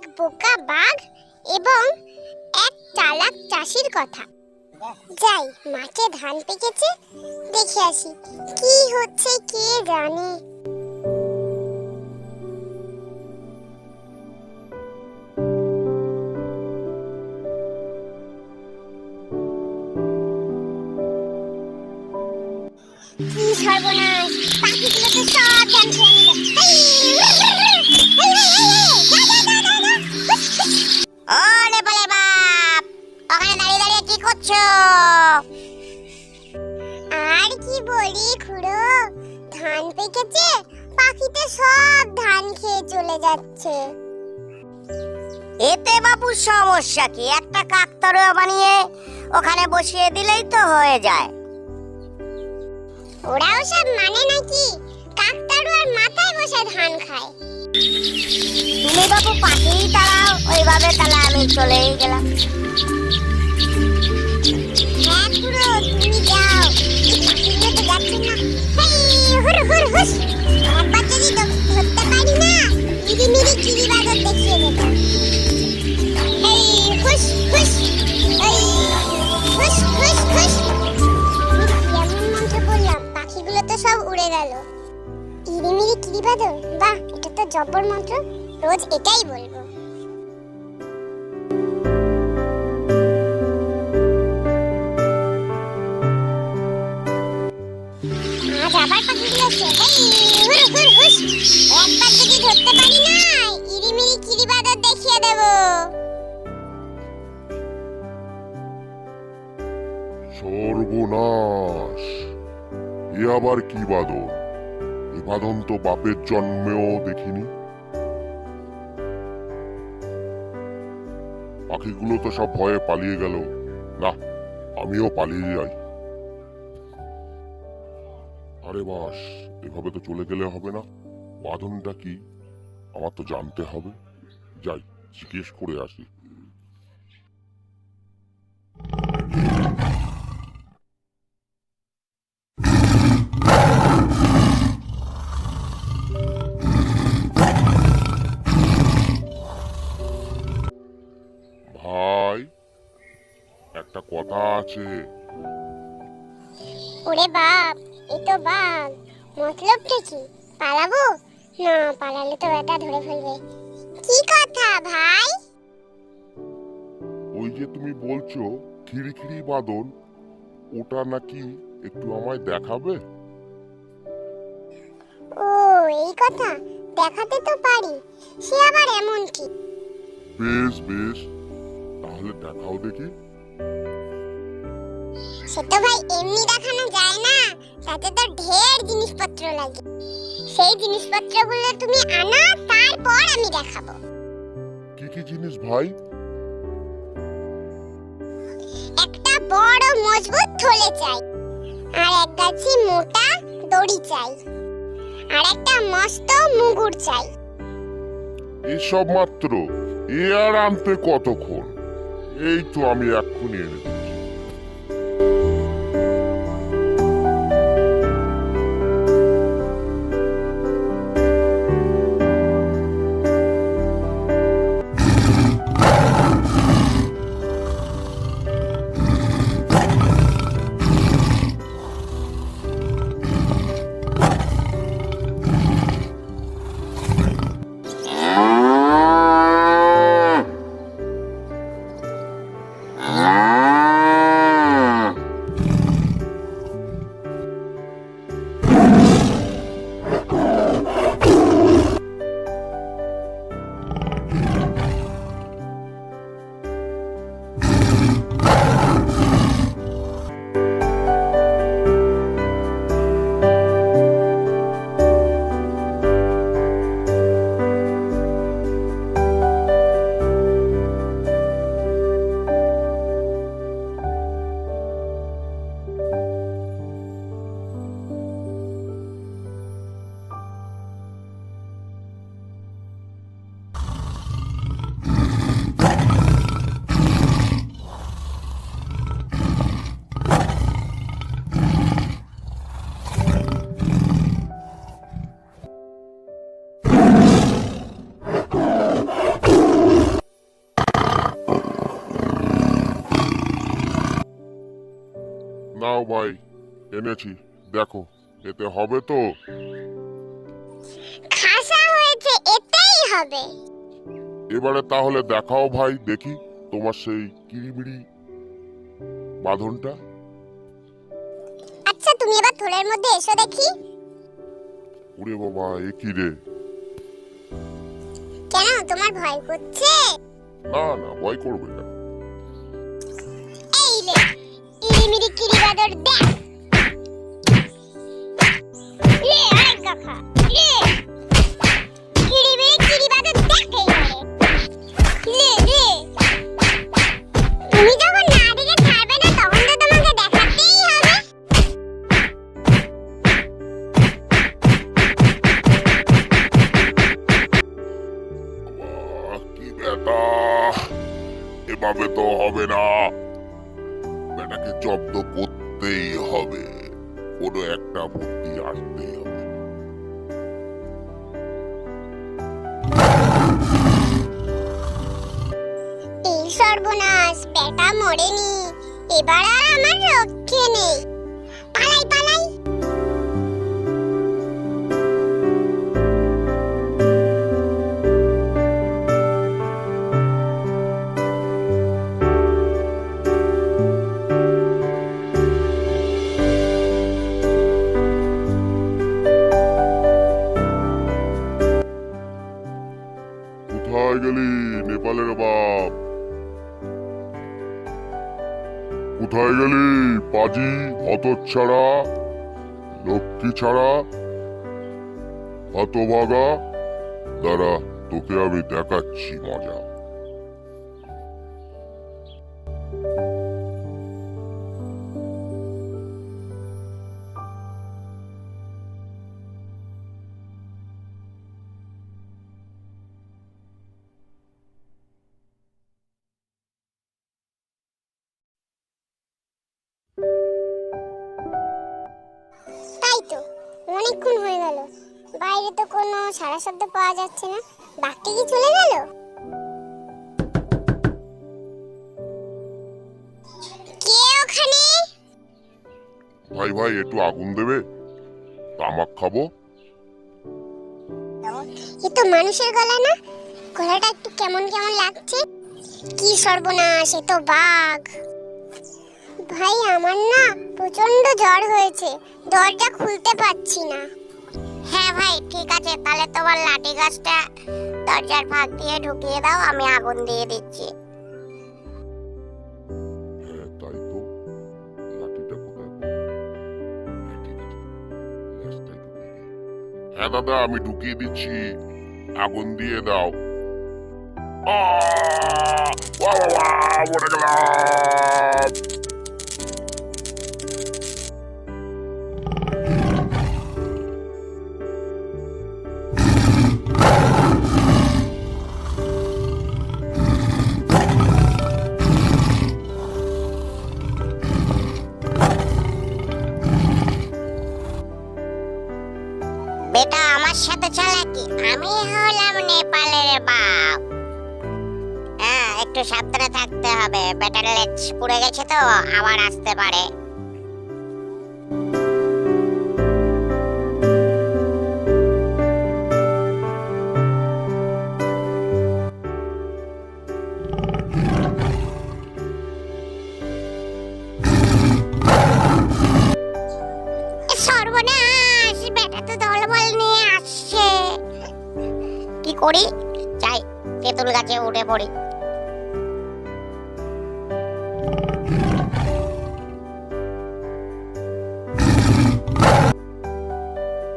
এক বোকা বাঘ এবং এক চালাক চাষির কথা। যাই, মাঠে ধান পেকেছে, দেখে আসি কি হচ্ছে কে জানে। কি সর্বনাশ, পাখিগুলো তো সব ধান খেয়ে নিল। ওরে বলে বাপ, ওখানে দাঁড়িয়ে দাঁড়িয়ে কি করছো? আর কি বলি খুড়ো, ধান পেকেছে, পাখিতে সব ধান খেয়ে চলে যাচ্ছে। এতে বাবু সমস্যা কি? একটা কাকতাড়ুয়া বানিয়ে ওখানে বসিয়ে দিলেই তো হয়ে যায়। ওরাও সব মানে নাকি কাকতাড়ুয়ার মাথায় বসে ধান খায়? তুমি বাবু পাখিই তাড়াও, ওইভাবে তাহলে আমি চলেই গেলাম। হ্যাঁ খুড়ো, তুমি যাও, এই পাখিগুলো তো যাচ্ছে না। হুর হুর হুস, একবার যদি ধরতে পারি না, ইরিমিরি কিরি বাদর দেখিয়ে দেব। হুস হুস, হুস হুস হুস। কেমন মন্ত্র বললাম, পাখিগুলো তো সব উড়ে গেল। ইরিমিরি কিরি বাদর, বাহ, এটা তো জব্বর মন্ত্র, রোজ এটাই বলবো। আজ আবার পাখিগুলো এসছে। হুর হুর হুস, একবার যদি ধরতে পারি না, ইরিমিরি কিরি বাদর দেখিয়ে দেব। সর্বনাশ, এ আবার কি বাদর? এ বাদন তো বাপের জন্মেও দেখিনি। পাখিগুলো তো সব ভয়ে পালিয়ে গেল। না, আমিও পালিয়ে যাই। আরে বাস, এভাবে তো চলে গেলে হবে না। বাঁধনটা কি আমার তো জানতে হবে। যাই, জিজ্ঞেস করে আসি। ভাই, একটা কথা আছে। ওরে বাপ, এ তো বাঘ, মতলবটা কি? পালাবো? না, পালালে তো এটা ধরে ফেলবে। কি কথা ভাই? ওই যে তুমি বলছো খিড়িখিড়ি বাদন, ওটা নাকি একটু আমায় দেখাবে? ও, এই কথা, দেখাতে তো পারি, সে আবার এমন কি? বেশ বেশ, তাহলে দেখাও দেখি। সে তো ভাই এমনি দেখানো যায় না, তাতে তো ঢের জিনিসপত্র লাগে। সেই জিনিসপত্রগুলো তুমি আনো, তারপর আমি দেখাবো। কি কি জিনিস ভাই? একটা বড় মজবুত থলে চাই, আর এক গাছি মোটা দড়ি চাই, আর একটা মস্ত মুগুর চাই। এসব মাত্র? এ আর আনতে কতক্ষণ? এই তো আমি এক্ষুনি এনে দিচ্ছি। নাও ভাই, এনেছি, দেখো এতে হবে তো? খাসা হয়েছে, এতেই হবে। এবারে তাহলে দেখাও ভাই, দেখি তোমার সেই কিরিমিরি বাঁধনটা। আচ্ছা তুমি এবার থলের মধ্যে এসো দেখি। ওরে বাবা, এ কি রে? কেন তোমার ভয় করছে? না না, ভয় করবে কেন? এই রে ইরিমিরি কিরি বাদর দেখ। রে আরেক গাখা রে, ইরিমিরি কিরি বাদর দেখ এইবারে। রে রে তুমি যখন না দেখে ছাড়বে না তখন তো তোমাকে দেখাতেই হবে। কি ব্যাটা, এভাবে তো হবে না, ব্যাটাকে জব্দ করতেই হবে, কোনো একটা বুদ্ধি আসতেই হবে। এই সর্বনাশ, বেটা মরেনি, এবার আর আমার রক্ষে নেই। পালাই পালাই। কোথায় গেলি নেপালের বাপ? কোথায় গেলি পাজি হতচ্ছাড়া, লক্ষ্মী ছাড়া, হতভাগা? দাঁড়া, তোকে আমি দেখাচ্ছি মজা। তাই তো, অনেকক্ষণ হয়ে গেল, বাইরে তো কোনো সাড়া শব্দ পাওয়া যাচ্ছে না। বাঘটি কি চলে গেল? কে ওখানে? ভাই ভাই, একটু আগুন দেবে, তামাক খাবো। এ তো মানুষের গলা না, গলাটা একটু কেমন কেমন লাগছে। কি সর্বনাশ, এ তো বাঘ। ভাই আমার না প্রচন্ড জ্বর হয়েছে, দরজা খুলতে পারছি না। হ্যাঁ ভাই, ঠিক আছে, তাহলে তোমার লাঠি গাছটা দরজার ফাঁক দিয়ে ঢুকিয়ে দাও, আমি আগুন দিয়ে দিচ্ছি। হ্যাঁ তাই তো, লাঠিটা কোথায় পাবো? হ্যাঁ, ঠিক আছে, ল্যাসটাই ঢুকিয়ে দিই। হ্যাঁ দাদা, আমি ঢুকিয়ে দিচ্ছি, আগুন দিয়ে দাও। বাহ, বাহ, বাহ, মরে গেলাম। বেটা আমার সাথে চালাকি, আমি হলাম নেপালের বাপ। হ্যাঁ, একটু সাবধানে থাকতে হবে, বেটার লেজ পুড়ে গেছে তো, আবার আসতে পারে। এ সর্বনাশ, বেটা তো দলবল নিয়ে আসছে। কি করি? যাই, তেঁতুল গাছে উঠে পড়ি।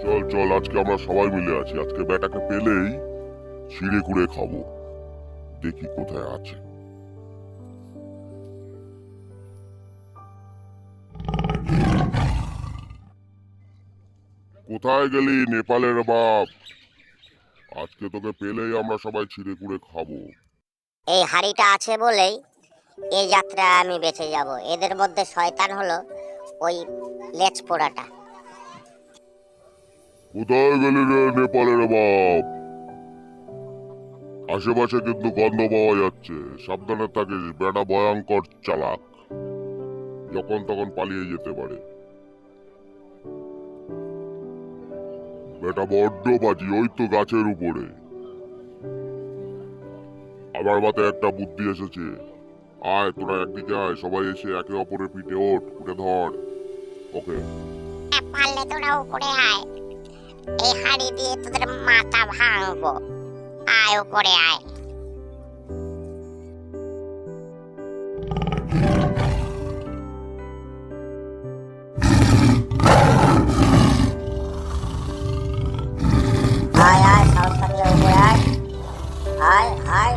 চল চল, আজকে আমরা সবাই মিলে আছি, আজকে বেটাকে পেলেই ছিঁড়ে কুড়ে খাবো, দেখি কোথায় আছে। কোথায় গেলি নেপালের বাপ? আজকে তোকে পেলেই আমরা সবাই ছিঁড়ে কুড়ে খাবো। এই হাড়িটা আছে বলেই এই যাত্রা আমি বেঁচে যাব। এদের মধ্যে শয়তান হলো ওই লেজ পোড়াটা। কোথায় গেলি রে নেপালের বাপ? আশেপাশে কিন্তু গন্ধ পাওয়া যাচ্ছে, সাবধানে থাকিস, বেটা ভয়ঙ্কর চালাক। যখন তখন পালিয়ে যেতে পারে। বেটা বড্ড বাজি, ওই তো গাছের উপরে। আমার মাথায় একটা বুদ্ধি এসেছে। আয় তোরা একদিকে আয়, সবাই এসে একে অপরের পিঠে ওঠ, উঠে ধর ওকে। পারলে তোরা উপরে আয়, এই হাড়ি দিয়ে তোদের মাথা ভাঙবো। আয় উপরে আয়। আয় আয় সাহস থাকলে উপরে আয়, আয় আয়।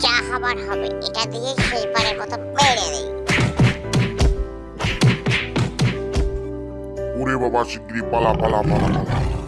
যা হবার হবে, এটা দিয়ে সেই পারের মতো মেরে দেই। ওরে বাবা, শিগগিরি পালা পালা পালা পালা।